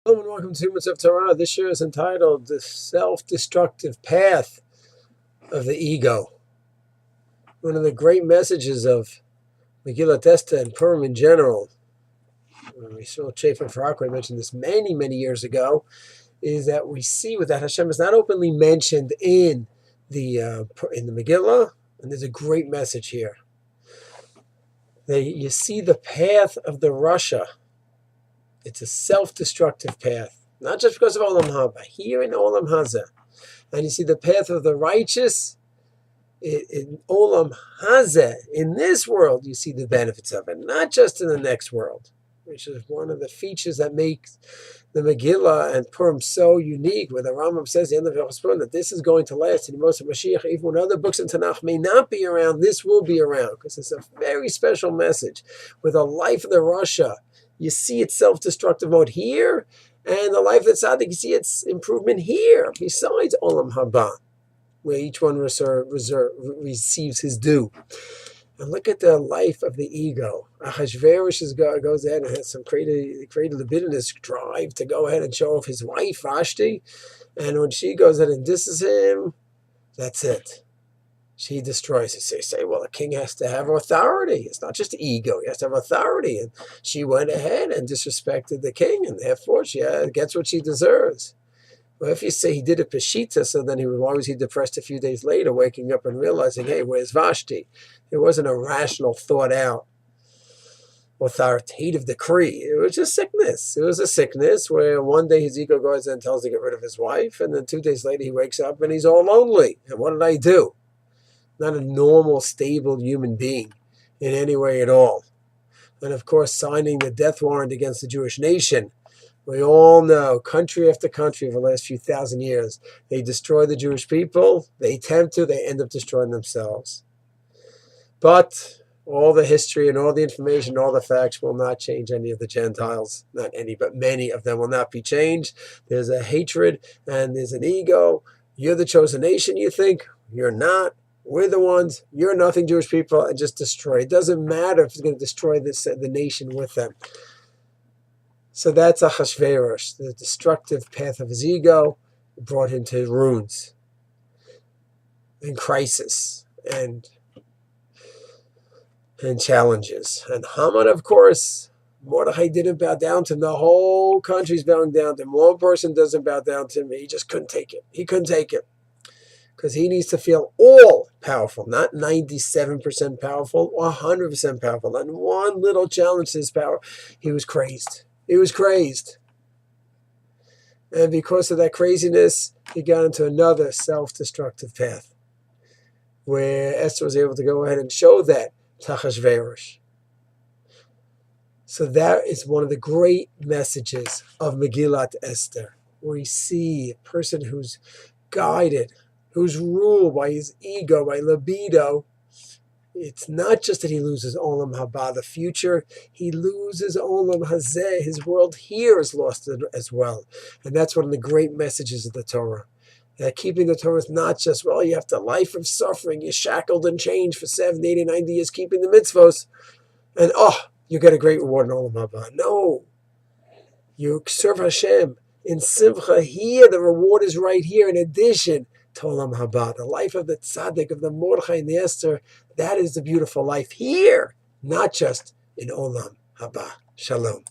Hello and welcome to Mitzvah Torah. This year is entitled The Self-Destructive Path of the Ego. One of the great messages of Megillat Esther and Purim in general, we saw Chafer Farakwe mentioned this many years ago, is that we see that Hashem is not openly mentioned in the Megillah, and there's a great message here. You see the path of the Rasha. It's a self-destructive path, not just because of Olam Haba, here in Olam Hazeh. And you see the path of the righteous in Olam Hazeh, in this world, you see the benefits of it, not just in the next world, which is one of the features that makes the Megillah and Purim so unique, where the Rambam says at the end of Yochel that this is going to last in Moshe Mashiach. Even when other books in Tanakh may not be around, this will be around, because it's a very special message. With the life of the Rasha, you see its self-destructive mode here, and the life of the tzaddik, you see its improvement here, besides Olam Haba, where each one receives his due. And look at the life of the ego. Achashverosh goes ahead and has some created libidinous drive to go ahead and show off his wife, Vashti, and when she goes ahead and disses him, that's it. She destroys it. They say, well, the king has to have authority. It's not just ego. He has to have authority. And she went ahead and disrespected the king, and therefore she gets what she deserves. Well, if you say he did it Peshita, so then why was he depressed a few days later, waking up and realizing, hey, where's Vashti? It wasn't a rational, thought-out, authoritative decree. It was just sickness. It was a sickness where one day his ego goes and tells him to get rid of his wife, and then 2 days later he wakes up and he's all lonely. And what did I do? Not a normal, stable human being in any way at all. And of course, signing the death warrant against the Jewish nation. We all know, country after country over the last few thousand years, they destroy the Jewish people, they attempt to, they end up destroying themselves. But all the history and all the information, all the facts will not change any of the Gentiles. Not any, but many of them will not be changed. There's a hatred and there's an ego. You're the chosen nation, you think? You're not. We're the ones, you're nothing, Jewish people, and just destroy. It doesn't matter if it's going to destroy the nation with them. So that's Achashverosh, the destructive path of his ego, brought him to ruins and crisis and challenges. And Haman, of course, Mordechai didn't bow down to him. The whole country's bowing down to him. One person doesn't bow down to him. He just couldn't take it. He couldn't take it. Because he needs to feel all powerful, not 97% powerful or 100% powerful. And one little challenge to his power, he was crazed. He was crazed. And because of that craziness, he got into another self-destructive path, where Esther was able to go ahead and show that to Achashverosh. So that is one of the great messages of Megillat Esther, where we see a person who's guided, who's ruled by his ego, by libido. It's not just that he loses Olam Haba, the future. He loses Olam Hazeh. His world here is lost as well. And that's one of the great messages of the Torah. That keeping the Torah is not just, well, you have the life of suffering. You're shackled and chained for 70, 80, 90 years keeping the mitzvos. And, you get a great reward in Olam Haba. No. You serve Hashem in Simcha here. The reward is right here in addition to Olam Haba, the life of the tzaddik, of the Mordechai and the Esther. That is the beautiful life here, not just in Olam Haba. Shalom.